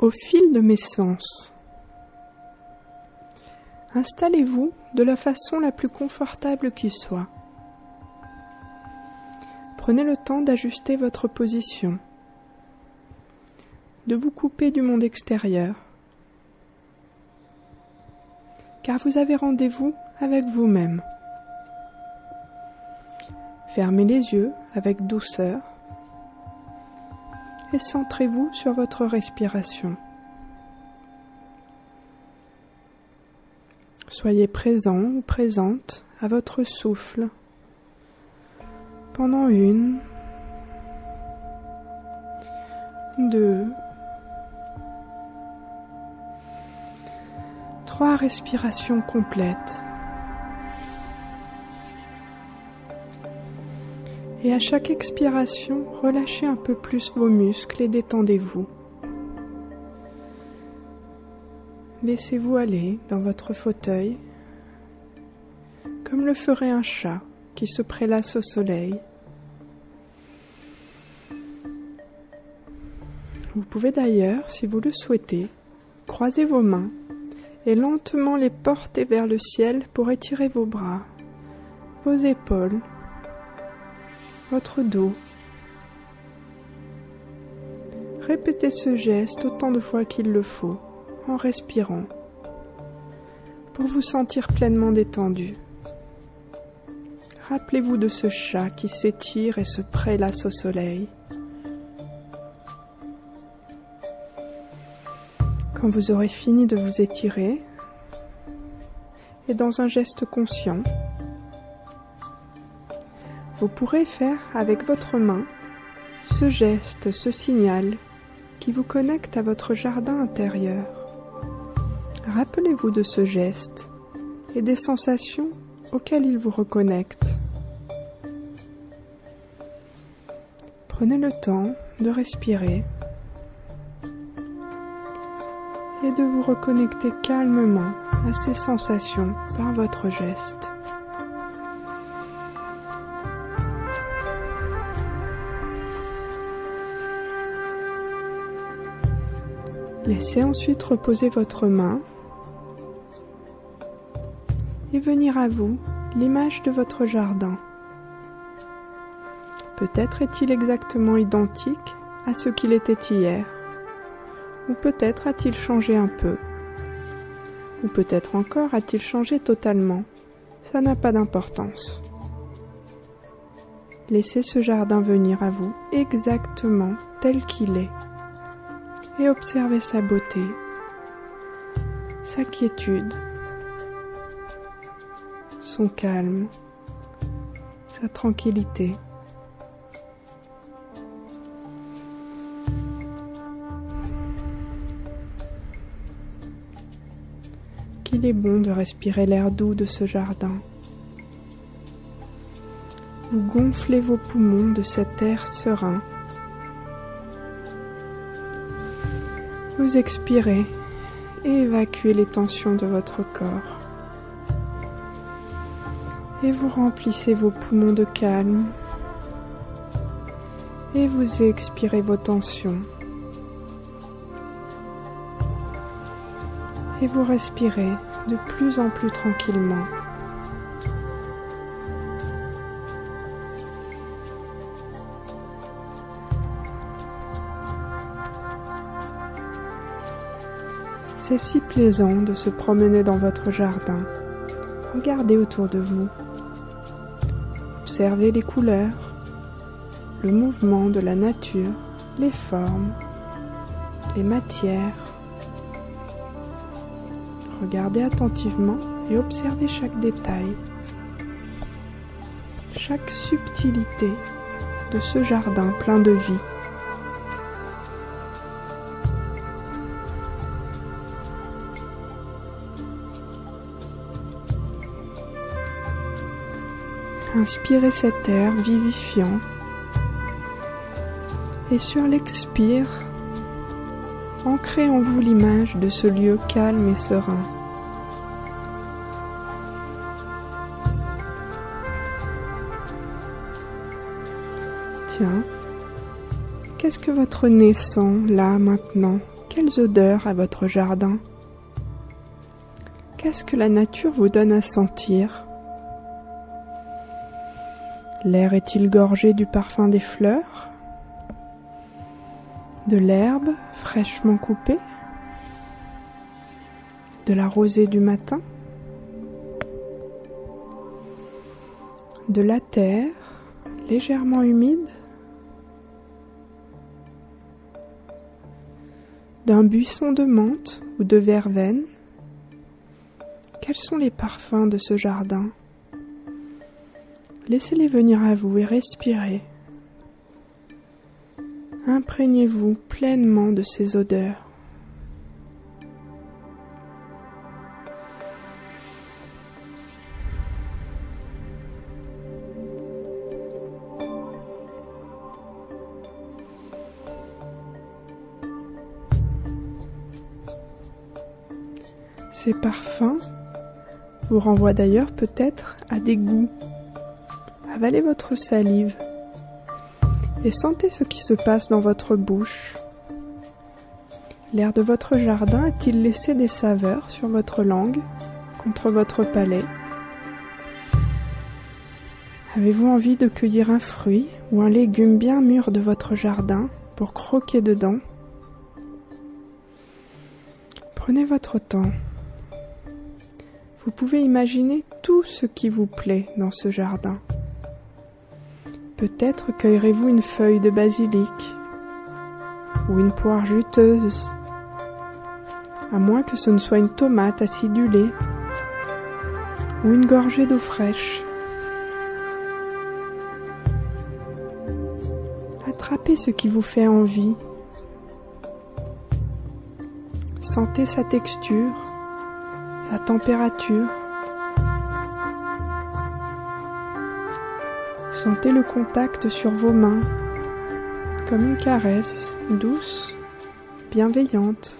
Au fil de mes sens. Installez-vous de la façon la plus confortable qui soit. Prenez le temps d'ajuster votre position, de vous couper du monde extérieur, car vous avez rendez-vous avec vous-même. Fermez les yeux avec douceur et centrez-vous sur votre respiration. Soyez présent ou présente à votre souffle pendant 1, 2, 3 respirations complètes. Et à chaque expiration, relâchez un peu plus vos muscles et détendez-vous. Laissez-vous aller dans votre fauteuil, comme le ferait un chat qui se prélasse au soleil. Vous pouvez d'ailleurs, si vous le souhaitez, croiser vos mains et lentement les porter vers le ciel pour étirer vos bras, vos épaules, votre dos. Répétez ce geste autant de fois qu'il le faut, en respirant, pour vous sentir pleinement détendu. Rappelez-vous de ce chat qui s'étire et se prélasse au soleil. Quand vous aurez fini de vous étirer, et dans un geste conscient, vous pourrez faire avec votre main ce geste, ce signal qui vous connecte à votre jardin intérieur. Rappelez-vous de ce geste et des sensations auxquelles il vous reconnecte. Prenez le temps de respirer et de vous reconnecter calmement à ces sensations par votre geste. Laissez ensuite reposer votre main et venir à vous l'image de votre jardin. Peut-être est-il exactement identique à ce qu'il était hier, ou peut-être a-t-il changé un peu, ou peut-être encore a-t-il changé totalement. Ça n'a pas d'importance. Laissez ce jardin venir à vous exactement tel qu'il est. Et observez sa beauté, sa quiétude, son calme, sa tranquillité. Qu'il est bon de respirer l'air doux de ce jardin. Vous gonflez vos poumons de cet air serein. Vous expirez et évacuez les tensions de votre corps. Et vous remplissez vos poumons de calme. Et vous expirez vos tensions. Et vous respirez de plus en plus tranquillement. C'est si plaisant de se promener dans votre jardin. Regardez autour de vous. Observez les couleurs, le mouvement de la nature, les formes, les matières. Regardez attentivement et observez chaque détail, chaque subtilité de ce jardin plein de vie. Inspirez cet air vivifiant et sur l'expire, ancrez en vous l'image de ce lieu calme et serein. Tiens, qu'est-ce que votre nez sent là maintenant, Quelles odeurs a votre jardin? Qu'est-ce que la nature vous donne à sentir? L'air est-il gorgé du parfum des fleurs? De l'herbe fraîchement coupée? De la rosée du matin? De la terre légèrement humide? D'un buisson de menthe ou de verveine? Quels sont les parfums de ce jardin? Laissez-les venir à vous et respirez. Imprégnez-vous pleinement de ces odeurs. Ces parfums vous renvoient d'ailleurs peut-être à des goûts. Avalez votre salive et sentez ce qui se passe dans votre bouche. L'air de votre jardin a-t-il laissé des saveurs sur votre langue, contre votre palais? Avez-vous envie de cueillir un fruit ou un légume bien mûr de votre jardin pour croquer dedans? Prenez votre temps. Vous pouvez imaginer tout ce qui vous plaît dans ce jardin. Peut-être cueillerez-vous une feuille de basilic ou une poire juteuse, à moins que ce ne soit une tomate acidulée ou une gorgée d'eau fraîche. Attrapez ce qui vous fait envie. Sentez sa texture, sa température. Sentez le contact sur vos mains, comme une caresse douce, bienveillante,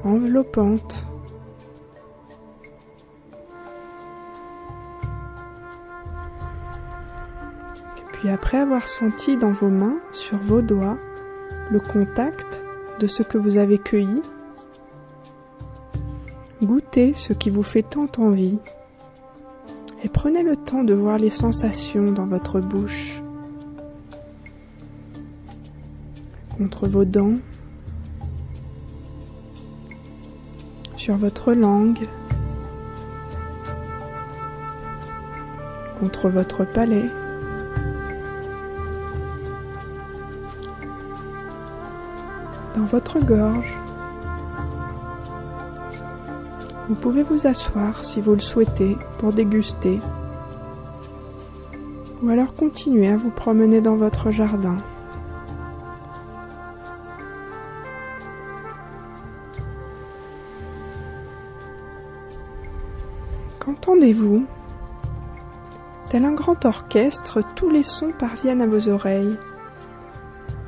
enveloppante. Puis après avoir senti dans vos mains, sur vos doigts, le contact de ce que vous avez cueilli, goûtez ce qui vous fait tant envie et prenez le temps de voir les sensations dans votre bouche, contre vos dents, sur votre langue, contre votre palais. Dans votre gorge. Vous pouvez vous asseoir si vous le souhaitez pour déguster ou alors continuer à vous promener dans votre jardin. Qu'entendez-vous? Tel un grand orchestre, tous les sons parviennent à vos oreilles,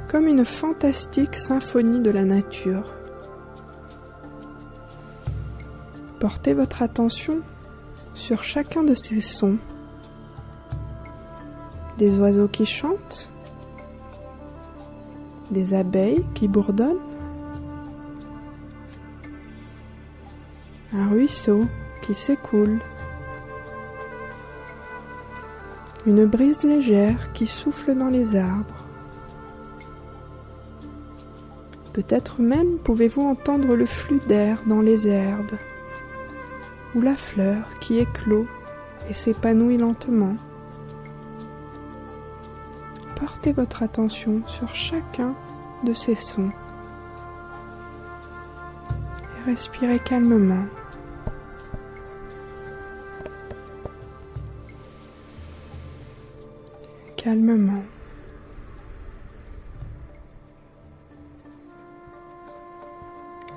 comme une fantastique symphonie de la nature. Portez votre attention sur chacun de ces sons. Des oiseaux qui chantent, des abeilles qui bourdonnent, un ruisseau qui s'écoule, une brise légère qui souffle dans les arbres. Peut-être même pouvez-vous entendre le flux d'air dans les herbes, ou la fleur qui éclot et s'épanouit lentement. Portez votre attention sur chacun de ces sons et respirez calmement. Calmement.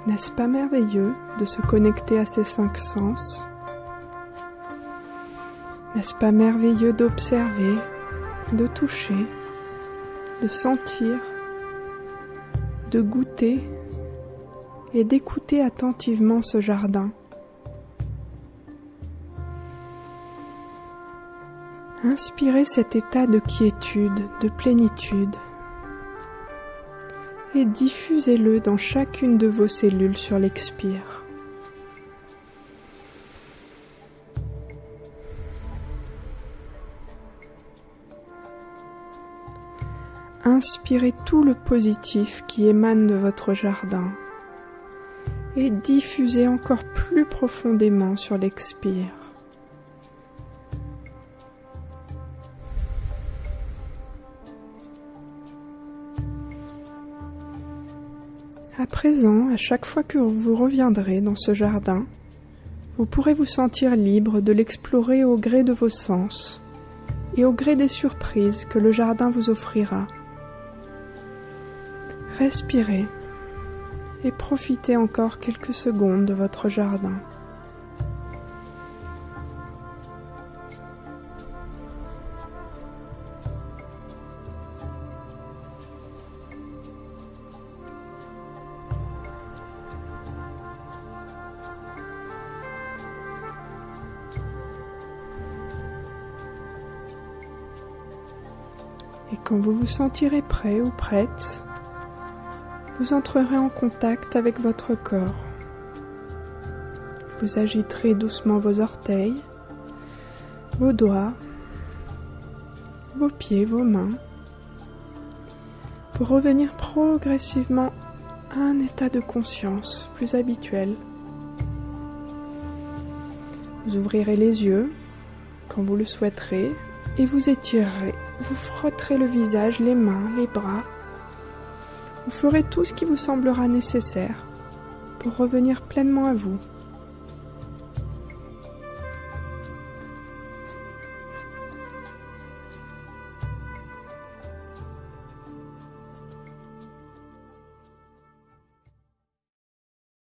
N'est-ce pas merveilleux de se connecter à ces 5 sens? N'est-ce pas merveilleux d'observer, de toucher, de sentir, de goûter et d'écouter attentivement ce jardin? Inspirez cet état de quiétude, de plénitude et diffusez-le dans chacune de vos cellules sur l'expire. Inspirez tout le positif qui émane de votre jardin et diffusez encore plus profondément sur l'expire. À présent, à chaque fois que vous reviendrez dans ce jardin, vous pourrez vous sentir libre de l'explorer au gré de vos sens et au gré des surprises que le jardin vous offrira. Respirez et profitez encore quelques secondes de votre jardin. Et quand vous vous sentirez prêt ou prête, vous entrerez en contact avec votre corps. Vous agiterez doucement vos orteils, vos doigts, vos pieds, vos mains, pour revenir progressivement à un état de conscience plus habituel. Vous ouvrirez les yeux quand vous le souhaiterez et vous étirerez, vous frotterez le visage, les mains, les bras. Vous ferez tout ce qui vous semblera nécessaire pour revenir pleinement à vous.